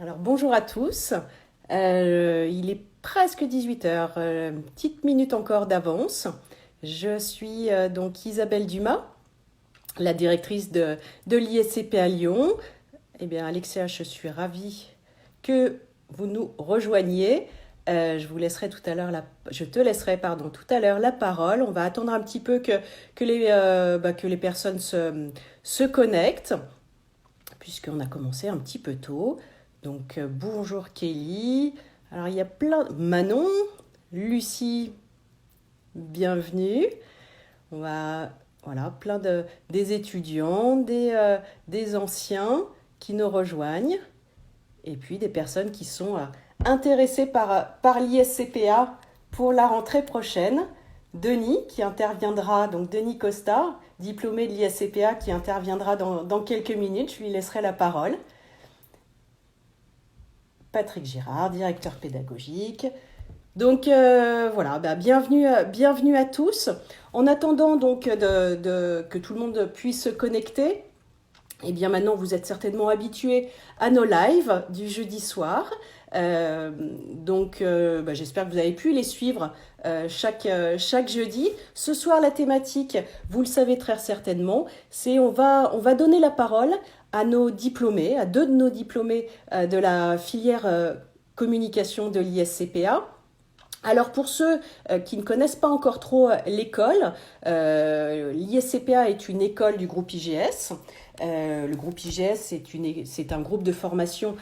Alors bonjour à tous. Il est presque 18 heures, une petite minute encore d'avance. Je suis donc Isabelle Dumas, la directrice de l'ISCP à Lyon. Eh bien Alexia, je suis ravie que vous nous rejoigniez. Je te laisserai tout à l'heure la parole. On va attendre un petit peu que les personnes se connectent, puisqu'on a commencé un petit peu tôt. Donc bonjour Kelly. Alors il y a plein... Manon, Lucie, bienvenue. On va... Voilà, des étudiants, des anciens qui nous rejoignent. Et puis des personnes qui sont intéressées par l'ISCPA pour la rentrée prochaine. Denis qui interviendra, donc Denis Costa, diplômé de l'ISCPA qui interviendra dans quelques minutes. Je lui laisserai la parole. Patrick Girard, directeur pédagogique. Donc voilà, bienvenue à tous. En attendant donc que tout le monde puisse se connecter, eh bien maintenant vous êtes certainement habitués à nos lives du jeudi soir. J'espère que vous avez pu les suivre chaque jeudi. Ce soir, la thématique, vous le savez très certainement, c'est on va donner la parole à nos diplômés, à deux de nos diplômés de la filière communication de l'ISCPA. Alors pour ceux qui ne connaissent pas encore trop l'école, l'ISCPA est une école du groupe IGS. Le groupe IGS, c'est un groupe de formation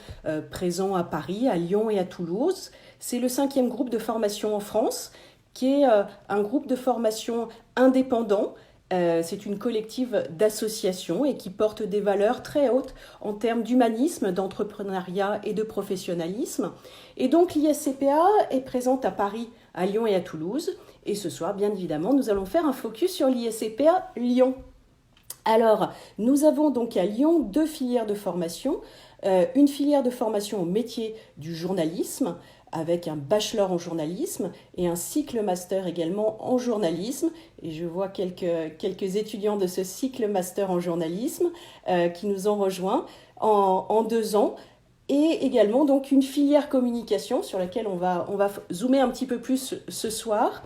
présent à Paris, à Lyon et à Toulouse. C'est le 5e groupe de formation en France, qui est un groupe de formation indépendant. C'est une collective d'associations et qui porte des valeurs très hautes en termes d'humanisme, d'entrepreneuriat et de professionnalisme. Et donc l'ISCPA est présente à Paris, à Lyon et à Toulouse. Et ce soir, bien évidemment, nous allons faire un focus sur l'ISCPA Lyon. Alors, nous avons donc à Lyon 2 filières de formation. Une filière de formation au métier du journalisme, avec un bachelor en journalisme et un cycle master également en journalisme. Et je vois quelques étudiants de ce cycle master en journalisme qui nous ont rejoints en 2 ans. Et également donc une filière communication sur laquelle on va zoomer un petit peu plus ce soir.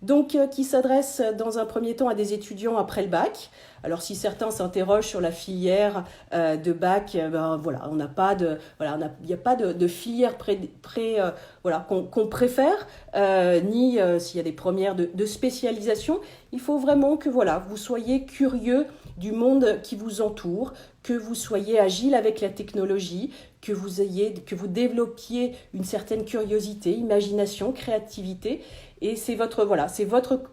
Donc, qui s'adresse dans un premier temps à des étudiants après le bac. Alors, si certains s'interrogent sur la filière de bac, on n'a pas il n'y a pas de filière qu'on préfère, ni s'il y a des premières de spécialisation. Il faut vraiment que vous soyez curieux du monde qui vous entoure, que vous soyez agile avec la technologie, que vous développiez une certaine curiosité, imagination, créativité. Et c'est votre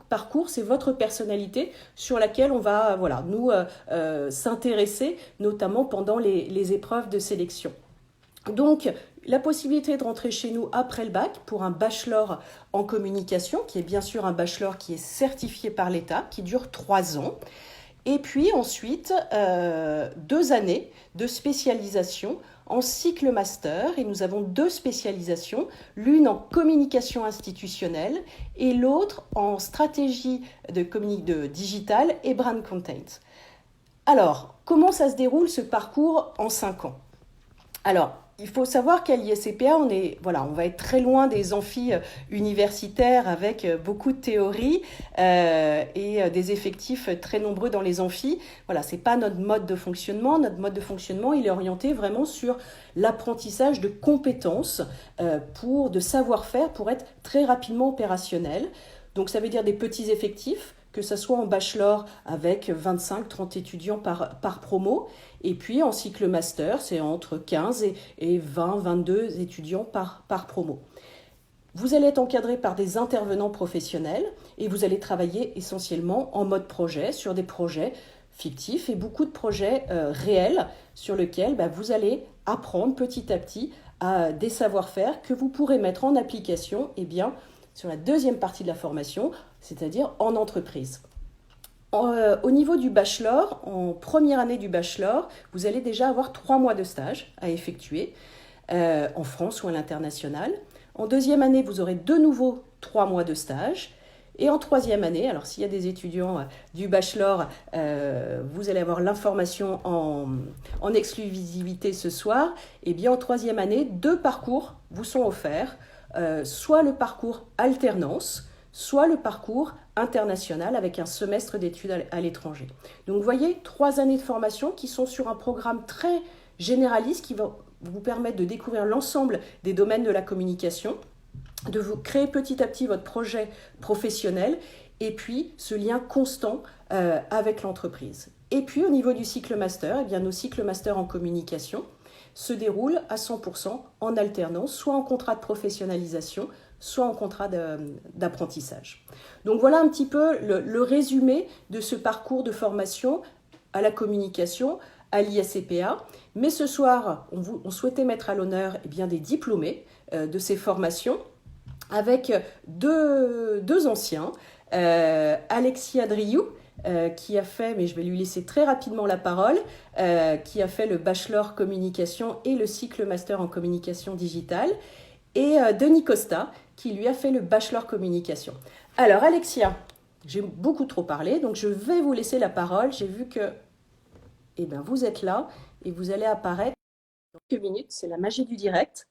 parcours, c'est votre personnalité sur laquelle on va nous s'intéresser, notamment pendant les épreuves de sélection. Donc, la possibilité de rentrer chez nous après le bac pour un bachelor en communication, qui est bien sûr un bachelor qui est certifié par l'État, qui dure 3 ans. Et puis ensuite, 2 années de spécialisation en cycle master, et nous avons 2 spécialisations, l'une en communication institutionnelle et l'autre en stratégie de digital et brand content. Alors, comment ça se déroule ce parcours en 5 ans ? Alors, il faut savoir qu'à l'ISCPA, on va être très loin des amphis universitaires avec beaucoup de théories et des effectifs très nombreux dans les amphis. Voilà, c'est pas notre mode de fonctionnement. Notre mode de fonctionnement, il est orienté vraiment sur l'apprentissage de compétences, de savoir-faire pour être très rapidement opérationnel. Donc, ça veut dire des petits effectifs, que ce soit en bachelor avec 25-30 étudiants par promo, et puis en cycle master, c'est entre 15 et 20-22 étudiants par promo. Vous allez être encadré par des intervenants professionnels et vous allez travailler essentiellement en mode projet, sur des projets fictifs et beaucoup de projets réels sur lesquels vous allez apprendre petit à petit des savoir-faire que vous pourrez mettre en application sur la deuxième partie de la formation, c'est-à-dire en entreprise. Au niveau du bachelor, en première année du bachelor, vous allez déjà avoir 3 mois de stage à effectuer en France ou à l'international. En deuxième année, vous aurez de nouveau 3 mois de stage. Et en troisième année, alors s'il y a des étudiants du bachelor, vous allez avoir l'information en exclusivité ce soir. Et bien en troisième année, 2 parcours vous sont offerts, soit le parcours alternance, soit le parcours international avec un semestre d'études à l'étranger. Donc vous voyez, 3 années de formation qui sont sur un programme très généraliste qui va vous permettre de découvrir l'ensemble des domaines de la communication, de vous créer petit à petit votre projet professionnel et puis ce lien constant avec l'entreprise. Et puis au niveau du cycle master, eh bien, nos cycles master en communication se déroulent à 100% en alternance, soit en contrat de professionnalisation, soit en contrat d'apprentissage. Donc voilà un petit peu le résumé de ce parcours de formation à la communication à l'ISCPA. Mais ce soir, on souhaitait mettre à l'honneur eh bien, des diplômés de ces formations avec deux anciens, Alexia Driou, qui a fait, mais je vais lui laisser très rapidement la parole, qui a fait le bachelor communication et le cycle master en communication digitale, et Denis Costa, qui lui a fait le bachelor communication. Alors Alexia, j'ai beaucoup trop parlé, donc je vais vous laisser la parole. J'ai vu que eh bien, vous êtes là et vous allez apparaître dans quelques minutes, c'est la magie du direct.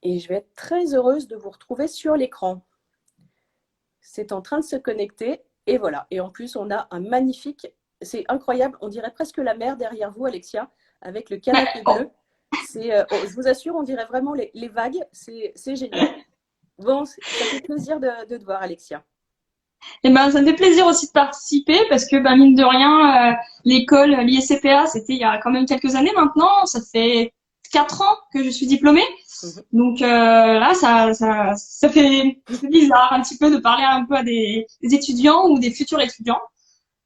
Et je vais être très heureuse de vous retrouver sur l'écran. C'est en train de se connecter et voilà. Et en plus, on a un magnifique, c'est incroyable, on dirait presque la mer derrière vous, Alexia, avec le canapé bleu. Je vous assure, on dirait vraiment les vagues, c'est génial. Bon, ça fait plaisir de te voir, Alexia. Et ben, ça me fait plaisir aussi de participer parce que, ben, mine de rien, l'école, l'ISCPA, c'était il y a quand même quelques années maintenant. Ça fait 4 ans que je suis diplômée. Donc là, ça fait bizarre un petit peu de parler un peu à des étudiants ou des futurs étudiants.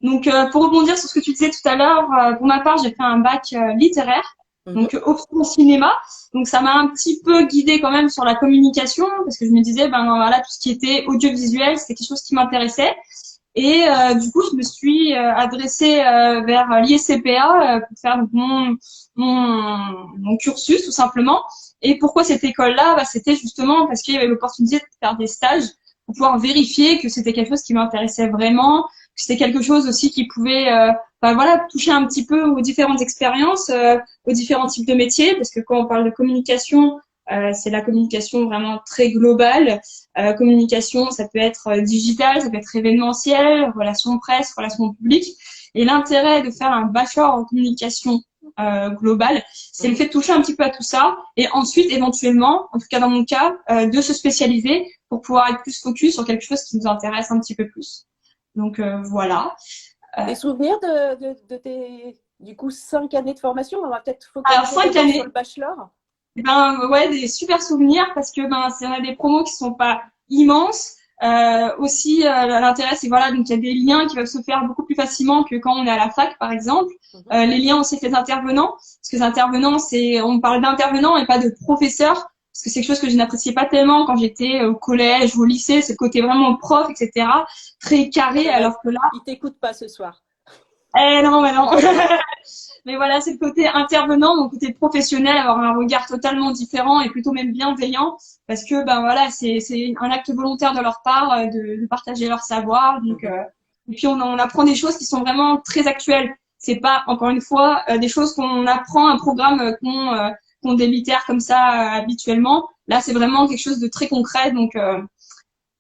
Donc, pour rebondir sur ce que tu disais tout à l'heure, pour ma part, j'ai fait un bac littéraire, donc option cinéma. Donc, ça m'a un petit peu guidée quand même sur la communication parce que je me disais, ben voilà, tout ce qui était audiovisuel, c'était quelque chose qui m'intéressait. Et du coup, je me suis adressée vers l'ISCPA pour faire donc, mon cursus tout simplement. Et pourquoi cette école-là? Bah, c'était justement parce qu'il y avait l'opportunité de faire des stages pour pouvoir vérifier que c'était quelque chose qui m'intéressait vraiment, que c'était quelque chose aussi qui pouvait bah, voilà, toucher un petit peu aux différentes expériences, aux différents types de métiers, parce que quand on parle de communication, c'est la communication vraiment très globale. Communication, ça peut être digital, ça peut être événementiel, relations presse, relations publiques. Et l'intérêt de faire un bachelor en communication globale, c'est le fait de toucher un petit peu à tout ça et ensuite éventuellement, en tout cas dans mon cas, de se spécialiser pour pouvoir être plus focus sur quelque chose qui nous intéresse un petit peu plus. Donc voilà. Des souvenirs de tes du coup 5 années de formation? On va peut-être Alors focaliser 5 années. sur le bachelor. Ben ouais, des super souvenirs parce que ben c'est des promos qui sont pas immenses. Aussi l'intérêt c'est voilà, donc il y a des liens qui peuvent se faire beaucoup plus facilement que quand on est à la fac par exemple. Les liens aussi avec les intervenants, parce que les intervenants on parle d'intervenants et pas de professeurs, parce que c'est quelque chose que je n'appréciais pas tellement quand j'étais au collège ou au lycée, ce côté vraiment prof, etc. Très carré, alors que là. Ils t'écoutent pas ce soir. Non, mais non. Mais voilà, c'est le côté intervenant, donc côté professionnel, avoir un regard totalement différent et plutôt même bienveillant, parce que ben voilà, c'est un acte volontaire de leur part de partager leur savoir. Donc et puis on apprend des choses qui sont vraiment très actuelles. C'est pas encore une fois des choses qu'on apprend un programme qu'on délitère comme ça habituellement. Là, c'est vraiment quelque chose de très concret. Donc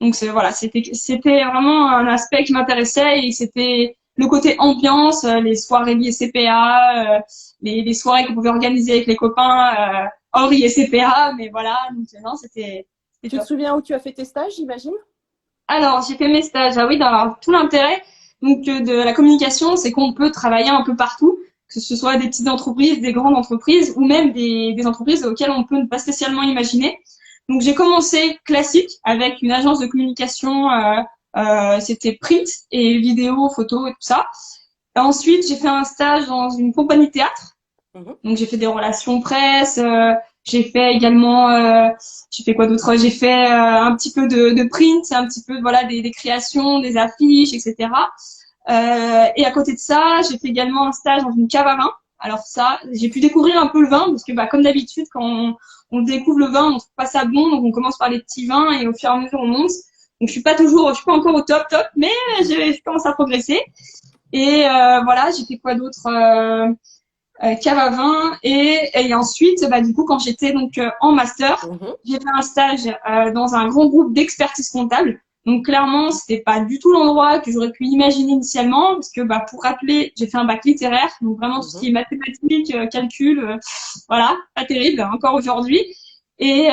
voilà, c'était vraiment un aspect qui m'intéressait et c'était le côté ambiance, les soirées ISCPA, les soirées qu'on pouvait organiser avec les copains hors ISCPA, mais voilà, donc non, c'était Tu te top. souviens où tu as fait tes stages, j'imagine? Alors, j'ai fait mes stages. Ah oui, dans tout l'intérêt de la communication, c'est qu'on peut travailler un peu partout, que ce soit des petites entreprises, des grandes entreprises ou même des entreprises auxquelles on peut ne pas spécialement imaginer. Donc, j'ai commencé classique avec une agence de communication, c'était print et vidéo, photo et tout ça. Et ensuite, j'ai fait un stage dans une compagnie de théâtre. Donc, j'ai fait des relations presse, j'ai fait également, j'ai fait quoi d'autre? J'ai fait un petit peu de print, un petit peu voilà des créations, des affiches, etc. Et à côté de ça, j'ai fait également un stage dans une cave à vin. Alors ça, j'ai pu découvrir un peu le vin parce que bah comme d'habitude, quand on découvre le vin, on trouve pas ça bon, donc on commence par les petits vins et au fur et à mesure on monte. Donc, je suis pas encore au top, mais je commence à progresser. Et voilà, j'ai fait quoi d'autre cave à vin et ensuite du coup quand j'étais donc en master, j'ai fait un stage dans un grand groupe d'expertise comptable. Donc clairement, c'était pas du tout l'endroit que j'aurais pu imaginer initialement parce que pour rappeler, j'ai fait un bac littéraire, donc vraiment tout ce qui est mathématiques, calcul, voilà, pas terrible encore aujourd'hui. Et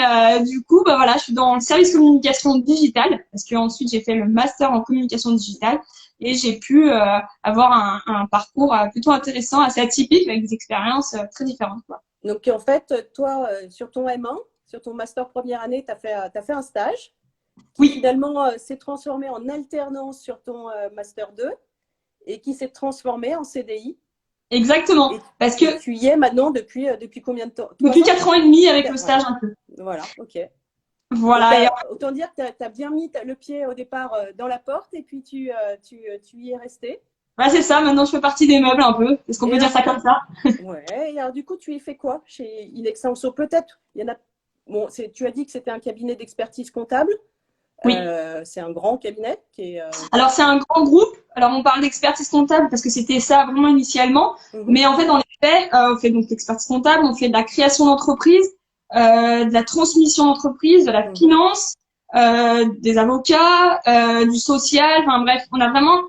du coup, voilà, je suis dans le service communication digitale parce que ensuite j'ai fait le master en communication digitale. Et j'ai pu avoir un parcours plutôt intéressant, assez atypique, avec des expériences très différentes, quoi. Donc, en fait, toi, sur ton M1, sur ton master première année, tu as fait un stage qui finalement s'est transformé en alternance sur ton master 2 et qui s'est transformé en CDI. Exactement. Parce que tu y es maintenant depuis combien de temps? Depuis 4 ans et demi avec le stage un peu. Voilà, ok. Voilà. Autant dire que tu as bien mis le pied au départ dans la porte et puis tu y es resté. Ouais, c'est ça. Maintenant, je fais partie des meubles un peu. Est-ce qu'on peut dire ça comme ça? Ouais. Et alors, du coup, tu y fais quoi chez Inextenso? Peut-être, il y en a. Bon, tu as dit que c'était un cabinet d'expertise comptable. Oui. C'est un grand cabinet qui est. Alors, c'est un grand groupe. Alors, on parle d'expertise comptable parce que c'était ça vraiment initialement. Mais en fait, dans les faits, on fait donc l'expertise comptable, on fait de la création d'entreprise, de la transmission d'entreprise, de la finance, des avocats, du social. Enfin bref, on a vraiment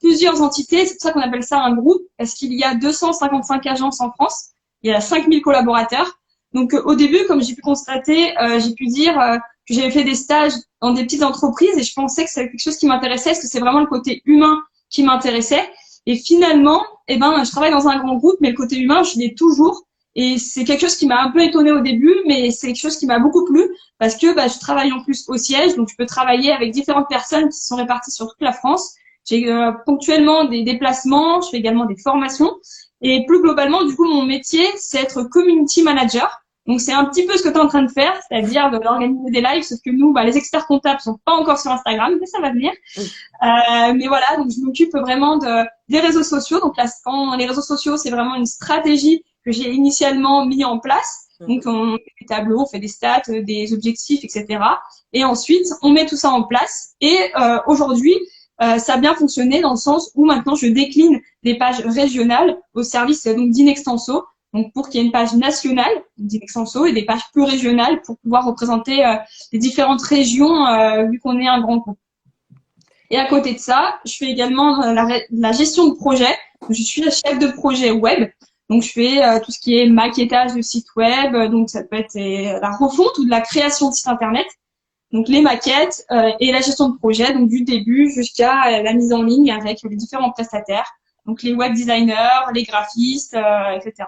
plusieurs entités. C'est pour ça qu'on appelle ça un groupe, parce qu'il y a 255 agences en France. Il y a 5000 collaborateurs. Donc au début, comme j'ai pu constater, j'ai pu dire que j'avais fait des stages dans des petites entreprises et je pensais que c'était quelque chose qui m'intéressait, parce que c'est vraiment le côté humain qui m'intéressait. Et finalement, je travaille dans un grand groupe, mais le côté humain, je l'ai toujours. Et c'est quelque chose qui m'a un peu étonnée au début, mais c'est quelque chose qui m'a beaucoup plu parce que je travaille en plus au siège, donc je peux travailler avec différentes personnes qui sont réparties sur toute la France. J'ai ponctuellement des déplacements, je fais également des formations. Et plus globalement, du coup, mon métier, c'est être community manager. Donc, c'est un petit peu ce que tu es en train de faire, c'est-à-dire d'organiser des lives, sauf que nous, les experts comptables sont pas encore sur Instagram, mais ça va venir. Mais voilà, donc je m'occupe vraiment des réseaux sociaux. Donc là, les réseaux sociaux, c'est vraiment une stratégie que j'ai initialement mis en place. Donc, on fait des tableaux, on fait des stats, des objectifs, etc. Et ensuite, on met tout ça en place. Et aujourd'hui, ça a bien fonctionné dans le sens où maintenant, je décline des pages régionales au service donc d'Inextenso. Donc, pour qu'il y ait une page nationale d'Inextenso et des pages plus régionales pour pouvoir représenter les différentes régions vu qu'on est un grand groupe. Et à côté de ça, je fais également la gestion de projet. Je suis la chef de projet web. Donc, je fais tout ce qui est maquettage de site web. Donc, ça peut être la refonte ou de la création de site internet. Donc, les maquettes et la gestion de projet, donc du début jusqu'à la mise en ligne avec les différents prestataires. Donc, les web designers, les graphistes, etc.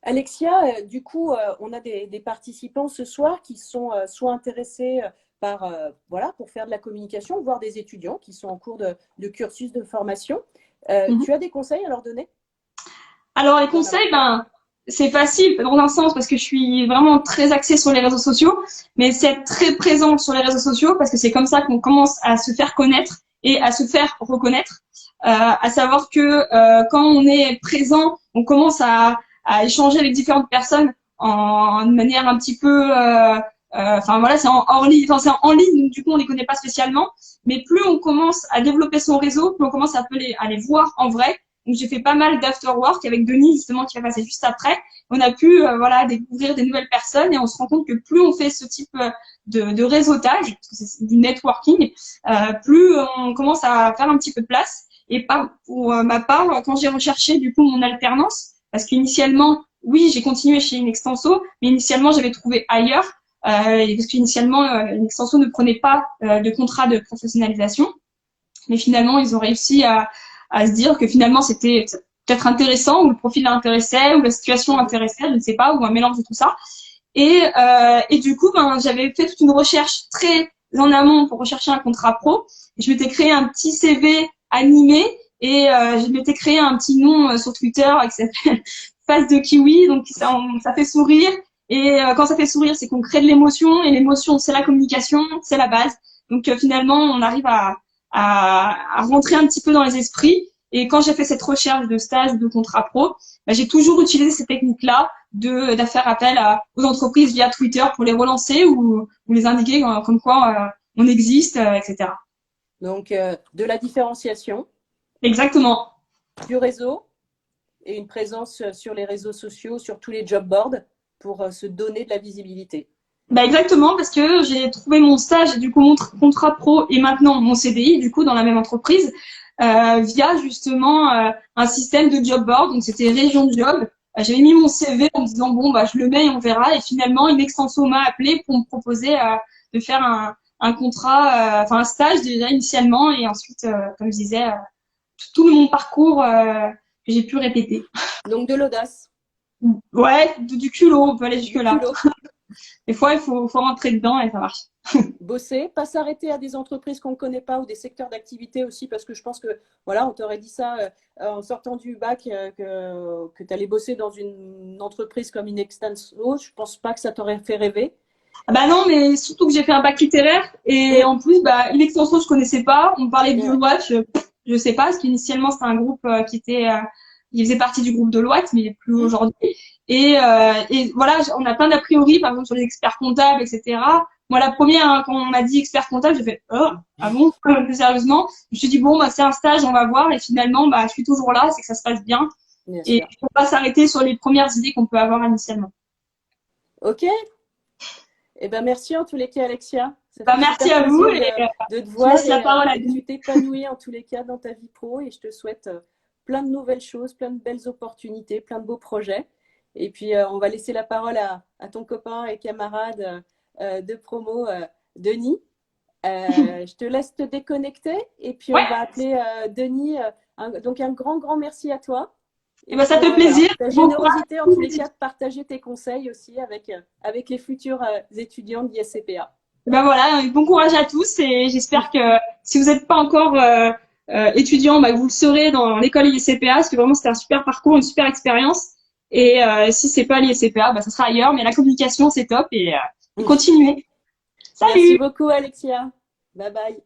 Alexia, du coup, on a des participants ce soir qui sont soit intéressés pour faire de la communication, voire des étudiants qui sont en cours de cursus de formation. Tu as des conseils à leur donner? Alors, les conseils, c'est facile dans un sens parce que je suis vraiment très axée sur les réseaux sociaux, mais c'est être très présent sur les réseaux sociaux parce que c'est comme ça qu'on commence à se faire connaître et à se faire reconnaître. À savoir que quand on est présent, on commence à échanger avec différentes personnes de manière un petit peu c'est en ligne, c'est en ligne, donc du coup on les connaît pas spécialement, mais plus on commence à développer son réseau, plus on commence à les voir en vrai. Donc j'ai fait pas mal d'afterwork avec Denis justement qui va passer juste après. On a pu découvrir des nouvelles personnes et on se rend compte que plus on fait ce type de réseautage, parce que c'est du networking, plus on commence à faire un petit peu de place. Et pour ma part, quand j'ai recherché du coup mon alternance, parce qu'initialement, oui, j'ai continué chez Inextenso, mais initialement j'avais trouvé ailleurs, parce qu'initialement Inextenso ne prenait pas de contrat de professionnalisation, mais finalement ils ont réussi à se dire que finalement c'était peut-être intéressant, ou le profil l'intéressait, ou la situation l'intéressait, je ne sais pas, ou un mélange de tout ça. Et du coup, j'avais fait toute une recherche très en amont pour rechercher un contrat pro. Je m'étais créé un petit CV animé et je m'étais créé un petit nom sur Twitter qui s'appelle Face de Kiwi. Donc ça fait sourire. Et quand ça fait sourire, c'est qu'on crée de l'émotion. Et l'émotion, c'est la communication, c'est la base. Donc finalement, on arrive à rentrer un petit peu dans les esprits. Et quand j'ai fait cette recherche de stage, de contrat pro, j'ai toujours utilisé ces techniques-là de faire appel aux entreprises via Twitter pour les relancer ou les indiquer comme quoi on existe, etc. Donc, de la différenciation, Exactement. du réseau et une présence sur les réseaux sociaux, sur tous les job boards pour se donner de la visibilité. Bah exactement, parce que j'ai trouvé mon stage et du coup mon contrat pro et maintenant mon CDI, du coup, dans la même entreprise, via justement un système de job board. Donc, c'était région de job. J'avais mis mon CV en me disant, bon, bah, je le mets et on verra. Et finalement, une extension m'a appelé pour me proposer de faire un contrat, enfin un stage déjà initialement. Et ensuite, comme je disais, tout mon parcours que j'ai pu répéter. Donc, de l'audace. Ouais, du culot, on peut aller Du jusque-là. culot. Des fois, faut rentrer dedans et ça marche. Bosser, pas s'arrêter à des entreprises qu'on ne connaît pas ou des secteurs d'activité aussi, parce que je pense que, voilà, on t'aurait dit ça en sortant du bac, que tu allais bosser dans une entreprise comme Inextenso. Je ne pense pas que ça t'aurait fait rêver. Ah bah non, mais surtout que j'ai fait un bac littéraire et Oui. en plus, bah, une extension, je connaissais pas. On parlait de Ouais. Deloitte, je sais pas, parce qu'initialement, c'était un groupe il faisait partie du groupe Deloitte, mais plus Mmh. aujourd'hui. Et voilà, on a plein d'a priori, par exemple, sur les experts comptables, etc. Moi, la première, hein, quand on m'a dit expert comptable, j'ai fait, oh, ah bon, plus sérieusement. Je me suis dit, bon, bah, c'est un stage, on va voir. Et finalement, bah, je suis toujours là, c'est que ça se passe bien. Bien Et sûr. il faut pas s'arrêter sur les premières idées qu'on peut avoir initialement. OK. Eh ben, merci en tous les cas, Alexia. Ça Bah, fait merci super à vous plaisir et de te je voir laisse la parole à et que vous. tu t'épanouis en tous les cas dans ta vie pro. Et je te souhaite plein de nouvelles choses, plein de belles opportunités, plein de beaux projets. Et puis, on va laisser la parole à ton copain et camarade de promo, Denis. Je te laisse te déconnecter et puis on Ouais, va appeler Denis. Donc, un grand, grand merci à toi. et Et ben ça pour fait voilà, plaisir. ta Bon courage. générosité, en tous les cas, de partager tes conseils aussi avec les futurs étudiants de l'ISCPA. Et ben voilà, bon courage à tous et j'espère que si vous n'êtes pas encore étudiant, bah, vous le serez dans l'école ISCPA parce que vraiment c'était un super parcours, une super expérience. Et si c'est pas l'ISCPA, bah, ça sera ailleurs. Mais la communication c'est top et continuez. Merci Salut! beaucoup, Alexia. Bye bye.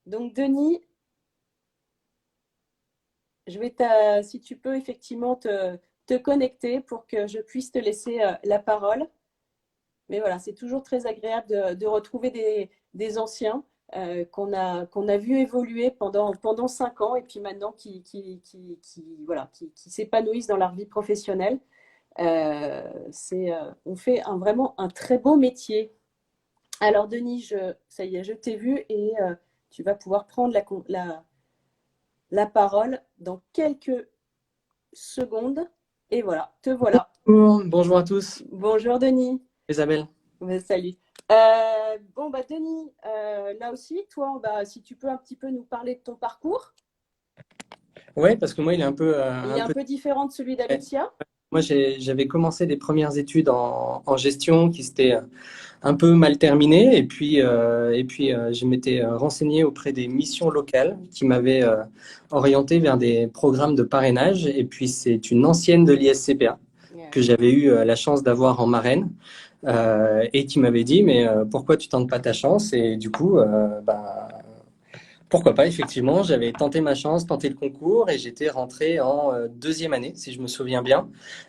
Donc, Denis, si tu peux effectivement te connecter pour que je puisse te laisser la parole. Mais voilà, c'est toujours très agréable de retrouver des anciens qu'on a vu évoluer pendant 5 ans et puis maintenant voilà, qui s'épanouissent dans leur vie professionnelle. On fait vraiment un très beau métier. Alors Denis, ça y est, je t'ai vu et tu vas pouvoir prendre la parole dans quelques secondes. Et voilà, te voilà. Bonjour à tous, Bonjour Denis. Isabelle. Salut. Bon, bah, Denis, là aussi, toi, bah, si tu peux un petit peu nous parler de ton parcours. Ouais, parce que moi, il est Il est un peu différent de celui d'Alexia. Moi, j'avais commencé des premières études en gestion qui s'étaient un peu mal terminées, et puis je m'étais renseigné auprès des missions locales qui m'avaient orienté vers des programmes de parrainage. Et puis, c'est une ancienne de l'ISCPA que j'avais eu la chance d'avoir en marraine. Et qui m'avait dit, mais pourquoi tu tentes pas ta chance? Et du coup, bah, pourquoi pas, effectivement, j'avais tenté ma chance, tenté le concours et j'étais rentré en deuxième année, si je me souviens bien,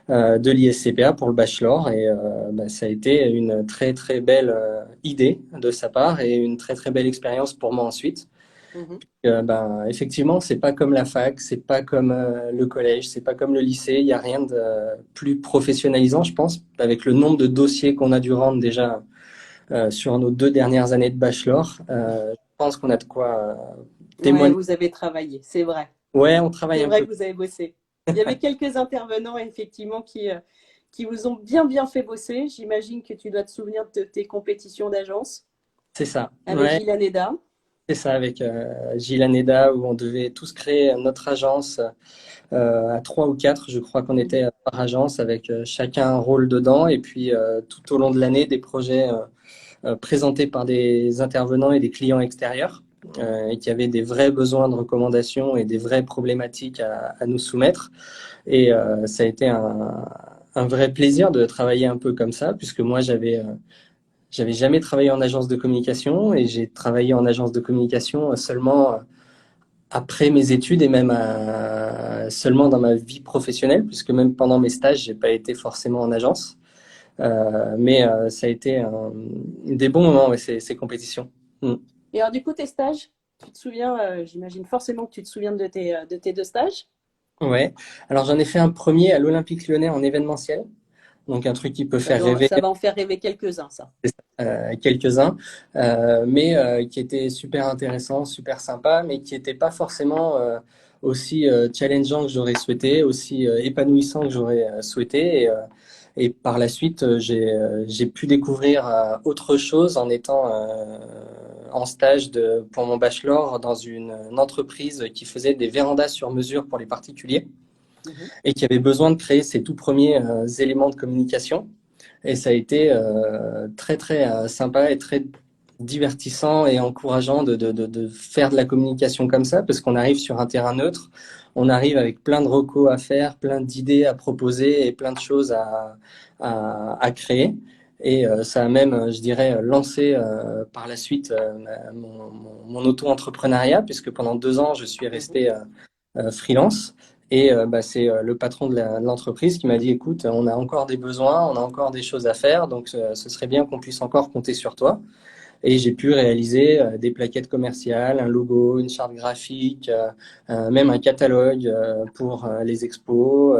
de l'ISCPA pour le bachelor. Et bah, ça a été une très très belle idée de sa part et une très très belle expérience pour moi ensuite. Mhm. Ben, effectivement, c'est pas comme la fac, c'est pas comme le collège, c'est pas comme le lycée. Il n'y a rien de plus professionnalisant, je pense, avec le nombre de dossiers qu'on a dû rendre déjà sur nos 2 dernières années de bachelor. Je pense qu'on a de quoi Ouais, témoigner. vous avez travaillé, c'est vrai. Ouais, on travaille C'est un vrai peu. que vous avez bossé. Il y avait quelques intervenants, effectivement, qui vous ont bien, bien fait bosser. J'imagine que tu dois te souvenir de tes compétitions d'agence C'est ça. avec Ouais, Gilles Aneda. c'est ça avec Gilles Aneda où on devait tous créer notre agence à trois ou quatre. Je crois qu'on était par agence avec chacun un rôle dedans. Et puis tout au long de l'année, des projets présentés par des intervenants et des clients extérieurs et qui avaient des vrais besoins de recommandations et des vraies problématiques à nous soumettre. Et ça a été un vrai plaisir de travailler un peu comme ça, puisque moi, j'avais jamais travaillé en agence de communication et j'ai travaillé en agence de communication seulement après mes études et même seulement dans ma vie professionnelle, puisque même pendant mes stages, j'ai pas été forcément en agence. Mais ça a été des bons moments, ouais, ces compétitions. Mm. Et alors, du coup, tes stages, tu te souviens, j'imagine forcément que tu te souviens de tes deux stages. Ouais. Alors j'en ai fait un premier à l'Olympique Lyonnais en événementiel, donc un truc qui peut faire rêver Ça va en faire rêver quelques-uns, ça. quelques-uns, mais qui était super intéressant, super sympa, mais qui n'était pas forcément aussi challengeant que j'aurais souhaité, aussi épanouissant que j'aurais souhaité. Et par la suite, j'ai pu découvrir autre chose en étant en stage pour mon bachelor dans une entreprise qui faisait des vérandas sur mesure pour les particuliers Mhm. et qui avait besoin de créer ses tout premiers éléments de communication. Et ça a été très, très sympa et très divertissant et encourageant de faire de la communication comme ça, parce qu'on arrive sur un terrain neutre, on arrive avec plein de recos à faire, plein d'idées à proposer et plein de choses à créer. Et ça a même, je dirais, lancé par la suite mon auto-entrepreneuriat, puisque pendant 2 ans, je suis Mhm. resté freelance. Et bah, c'est le patron de l'entreprise qui m'a dit, écoute, on a encore des besoins, on a encore des choses à faire, donc ce serait bien qu'on puisse encore compter sur toi. Et j'ai pu réaliser des plaquettes commerciales, un logo, une charte graphique, même un catalogue pour les expos,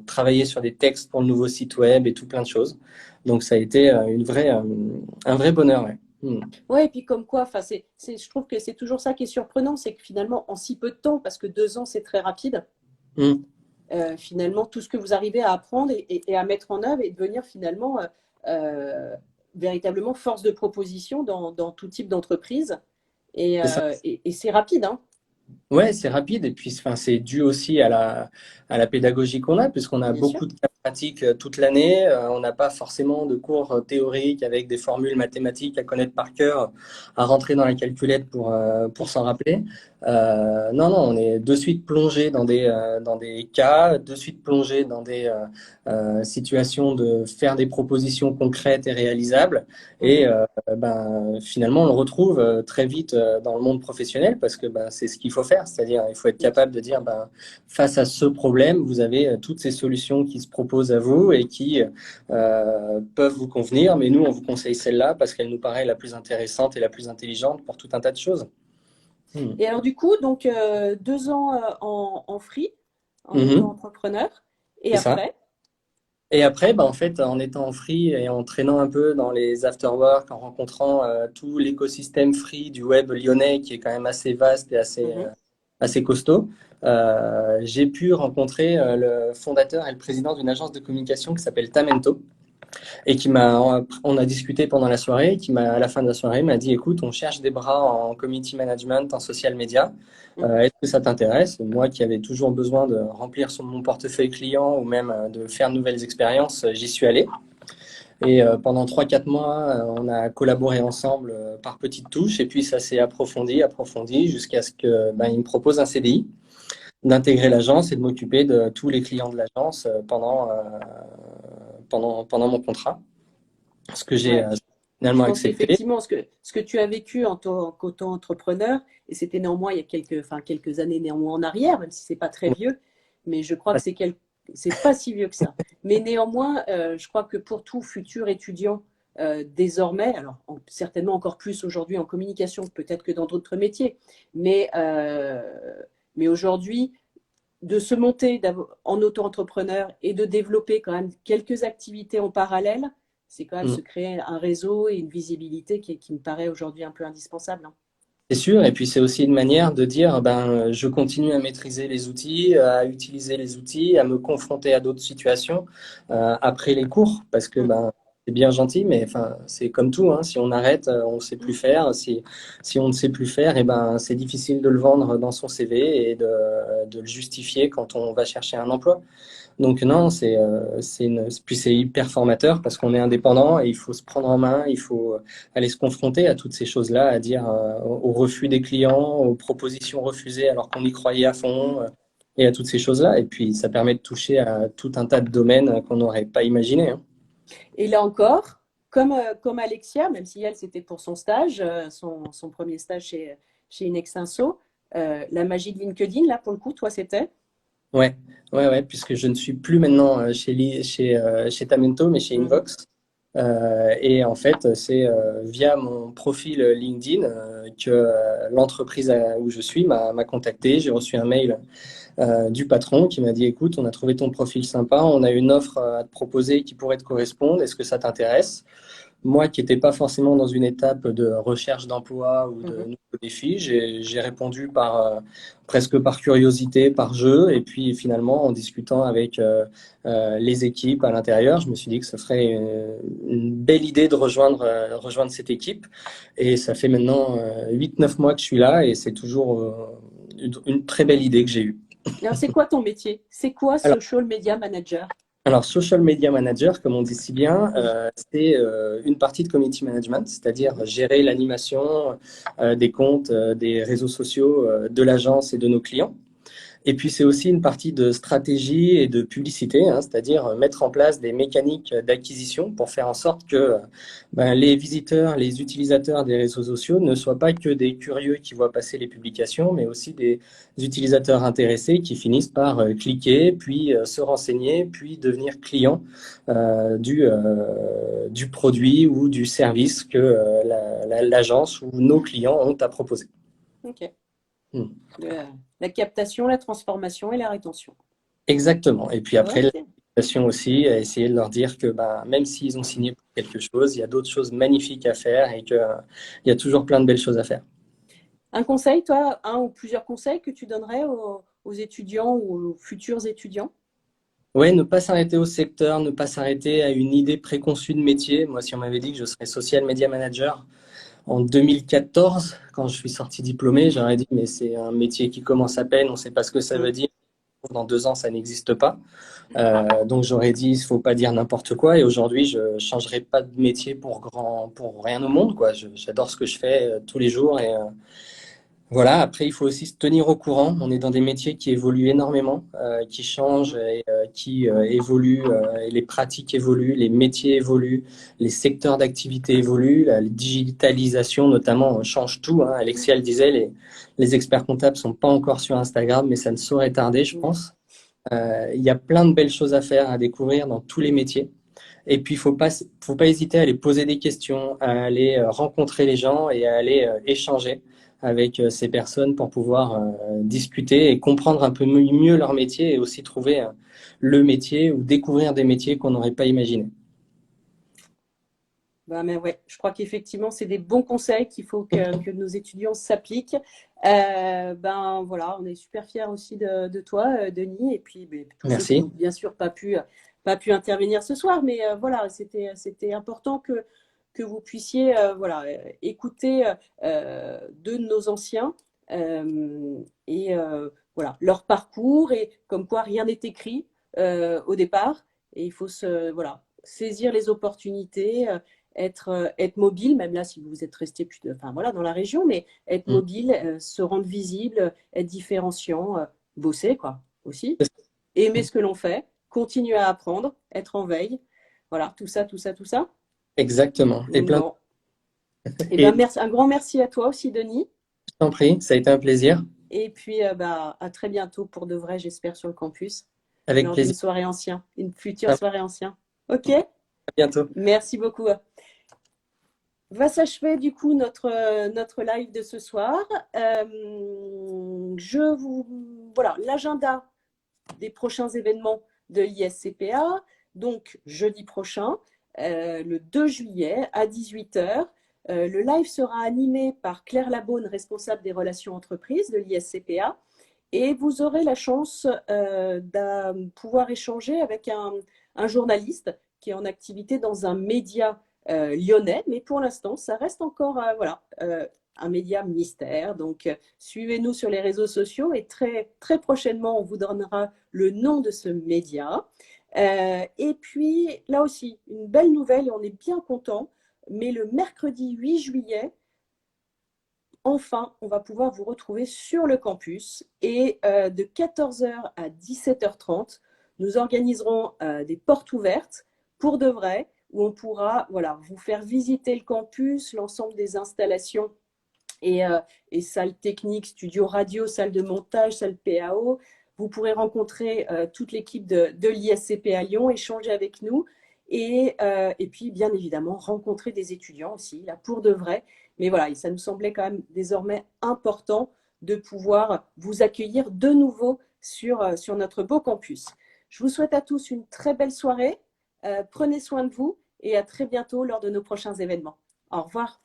travailler sur des textes pour le nouveau site web et tout plein de choses. Donc ça a été un vrai bonheur. Ouais. Mm. Ouais, et puis comme quoi, enfin, je trouve que c'est toujours ça qui est surprenant, c'est que finalement, en si peu de temps, parce que 2 ans, c'est très rapide, Mm. finalement, tout ce que vous arrivez à apprendre et à mettre en œuvre et devenir finalement euh, véritablement force de proposition dans tout type d'entreprise. C'est ça. Et c'est rapide, hein, Ouais, c'est rapide et puis enfin, c'est dû aussi à la pédagogie qu'on a, puisqu'on a bien sûr. beaucoup de cas pratiques toute l'année. On n'a pas forcément de cours théoriques avec des formules mathématiques à connaître par cœur, à rentrer dans la calculette pour s'en rappeler. Non, non, on est de suite plongé dans des cas, de suite plongé dans des situations de faire des propositions concrètes et réalisables. Et Mhm. ben, finalement, on le retrouve très vite dans le monde professionnel parce que ben, c'est ce qu'il faut faire. C'est-à-dire, il faut être Bien sûr. capable de dire, ben, face à ce problème, vous avez toutes ces solutions qui se proposent à vous et qui peuvent vous convenir. Mais nous, on vous conseille celle-là parce qu'elle nous paraît la plus intéressante et la plus intelligente pour tout un tas de choses. Hmm. Et alors du coup, donc 2 ans en free, en Mhm. auto-entrepreneur, et C'est ça. après, Et après, bah, en fait, en étant en free et en traînant un peu dans les afterworks, en rencontrant tout l'écosystème free du web lyonnais qui est quand même assez vaste et mhm, assez costaud, j'ai pu rencontrer le fondateur et le président d'une agence de communication qui s'appelle Tamento et on a discuté pendant la soirée, qui à la fin de la soirée, m'a dit, écoute, on cherche des bras en community management, en social media. mhm. Est-ce que ça t'intéresse? Moi qui avais toujours besoin de remplir mon portefeuille client ou même de faire de nouvelles expériences, j'y suis allé. Et pendant 3, 4 mois, on a collaboré ensemble par petites touches et puis ça s'est approfondi jusqu'à ce que ben, il me propose un CDI, d'intégrer l'agence et de m'occuper de tous les clients de l'agence pendant mon contrat. Ce que j'ai Ouais. Je finalement pense accepté. qu'effectivement, ce que tu as vécu en tant qu'auto-entrepreneur, et c'était néanmoins il y a quelques années néanmoins en arrière, même si c'est pas très vieux, mais je crois que c'est pas si vieux que ça. Mais néanmoins, je crois que pour tout futur étudiant désormais, alors certainement encore plus aujourd'hui en communication, peut-être que dans d'autres métiers, mais, euh, mais aujourd'hui, de se monter en auto-entrepreneur et de développer quand même quelques activités en parallèle, c'est quand même Mm. se créer un réseau et une visibilité qui me paraît aujourd'hui un peu indispensable, hein. C'est sûr, et puis c'est aussi une manière de dire, ben, je continue à maîtriser les outils, à utiliser les outils, à me confronter à d'autres situations après les cours, parce que Mm, ben, c'est bien gentil, mais enfin, c'est comme tout, hein, si on arrête, on ne sait plus faire. Si on ne sait plus faire, et ben, c'est difficile de le vendre dans son CV et de le justifier quand on va chercher un emploi. Donc non, puis c'est hyper formateur parce qu'on est indépendant et il faut se prendre en main, il faut aller se confronter à toutes ces choses-là, à dire au refus des clients, aux propositions refusées alors qu'on y croyait à fond et à toutes ces choses-là. Et puis ça permet de toucher à tout un tas de domaines qu'on n'aurait pas imaginé, hein. Et là encore, comme Alexia, même si elle, c'était pour son stage, son premier stage chez Inextinso, la magie de LinkedIn, là, pour le coup, toi, c'était? Ouais, ouais, puisque je ne suis plus maintenant chez Tamento, mais chez Mhm. Invox. Et en fait, c'est via mon profil LinkedIn que l'entreprise où je suis m'a contacté. J'ai reçu un mail du patron qui m'a dit, écoute, on a trouvé ton profil sympa, on a une offre à te proposer qui pourrait te correspondre, est-ce que ça t'intéresse? Moi qui n'étais pas forcément dans une étape de recherche d'emploi ou de nouveaux défis, j'ai répondu presque par curiosité, par jeu, et puis finalement en discutant avec les équipes à l'intérieur, je me suis dit que ce serait une belle idée de rejoindre cette équipe, et ça fait maintenant 8-9 mois que je suis là, et c'est toujours une très belle idée que j'ai eue. Alors, c'est quoi ton métier? C'est quoi Alors, Social Media Manager? Alors, Social Media Manager, comme on dit si bien, c'est une partie de Community Management, c'est-à-dire gérer l'animation des comptes, des réseaux sociaux de l'agence et de nos clients. Et puis, c'est aussi une partie de stratégie et de publicité, hein, c'est-à-dire mettre en place des mécaniques d'acquisition pour faire en sorte que les visiteurs, les utilisateurs des réseaux sociaux ne soient pas que des curieux qui voient passer les publications, mais aussi des utilisateurs intéressés qui finissent par cliquer, puis se renseigner, puis devenir clients du produit ou du service que l'agence ou nos clients ont à proposer. Ok. Hmm. La captation, la transformation et la rétention. Exactement. Et puis après, Ok. l'invitation aussi, à essayer de leur dire que même s'ils ont signé pour quelque chose, il y a d'autres choses magnifiques à faire et qu'il y a toujours plein de belles choses à faire. Un conseil, toi, un ou plusieurs conseils que tu donnerais aux étudiants ou aux futurs étudiants? Oui, ne pas s'arrêter au secteur, ne pas s'arrêter à une idée préconçue de métier. Moi, si on m'avait dit que je serais social media manager en 2014, quand je suis sorti diplômé, j'aurais dit, mais c'est un métier qui commence à peine, on ne sait pas ce que ça veut dire. Dans 2 ans, ça n'existe pas. Donc j'aurais dit, il ne faut pas dire n'importe quoi. Et aujourd'hui, je ne changerai pas de métier pour rien au monde, quoi. J'adore ce que je fais tous les jours. Et voilà, après, il faut aussi se tenir au courant. On est dans des métiers qui évoluent énormément, qui changent et qui évoluent. Et les pratiques évoluent, les métiers évoluent, les secteurs d'activité évoluent. La digitalisation, notamment, change tout, hein. Alexia le disait, les experts comptables ne sont pas encore sur Instagram, mais ça ne saurait tarder, je pense. Il y a plein de belles choses à faire, à découvrir dans tous les métiers. Et puis, faut pas hésiter à aller poser des questions, à aller rencontrer les gens et à aller échanger avec ces personnes pour pouvoir discuter et comprendre un peu mieux leur métier et aussi trouver le métier ou découvrir des métiers qu'on n'aurait pas imaginé. Mais ouais, je crois qu'effectivement, c'est des bons conseils qu'il faut que nos étudiants s'appliquent. Voilà, on est super fiers aussi de toi, Denis, et puis tous ceux qui Merci. n'ont bien sûr pas pu intervenir ce soir, mais voilà, c'était important que vous puissiez écouter deux de nos anciens et voilà, leur parcours et comme quoi rien n'est écrit au départ et il faut voilà, saisir les opportunités. Être mobile, même là si vous êtes resté voilà, dans la région, mais être Mm. mobile, se rendre visible, être différenciant, bosser quoi aussi, aimer ce que l'on fait, continuer à apprendre, être en veille, voilà, tout ça, tout ça, tout ça. Exactement. Et plein Bon, et et merci, un grand merci à toi aussi, Denis. je t'en prie, ça a été un plaisir. Et puis à très bientôt pour de vrai, j'espère, sur le campus, Avec lors d'une plaisir. soirée ancien, une future À soirée ancien. Ok, bientôt. merci beaucoup. Va s'achever du coup notre live de ce soir. Voilà, l'agenda des prochains événements de l'ISCPA. Donc, jeudi prochain, le 2 juillet à 18h. Le live sera animé par Claire Labonne, responsable des relations entreprises de l'ISCPA. Et vous aurez la chance de pouvoir échanger avec un journaliste qui est en activité dans un média lyonnais, mais pour l'instant, ça reste encore un média mystère. Donc, suivez-nous sur les réseaux sociaux et très, très prochainement, on vous donnera le nom de ce média. Et puis, là aussi, une belle nouvelle et on est bien content. Mais le mercredi 8 juillet, enfin, on va pouvoir vous retrouver sur le campus et de 14h à 17h30, nous organiserons des portes ouvertes pour de vrai où on pourra vous faire visiter le campus, l'ensemble des installations et salles techniques, studio radio, salle de montage, salle PAO. Vous pourrez rencontrer toute l'équipe de l'ISCP à Lyon, échanger avec nous et puis bien évidemment rencontrer des étudiants aussi, là pour de vrai. Mais voilà, ça nous semblait quand même désormais important de pouvoir vous accueillir de nouveau sur notre beau campus. Je vous souhaite à tous une très belle soirée. Prenez soin de vous et à très bientôt lors de nos prochains événements. Au revoir.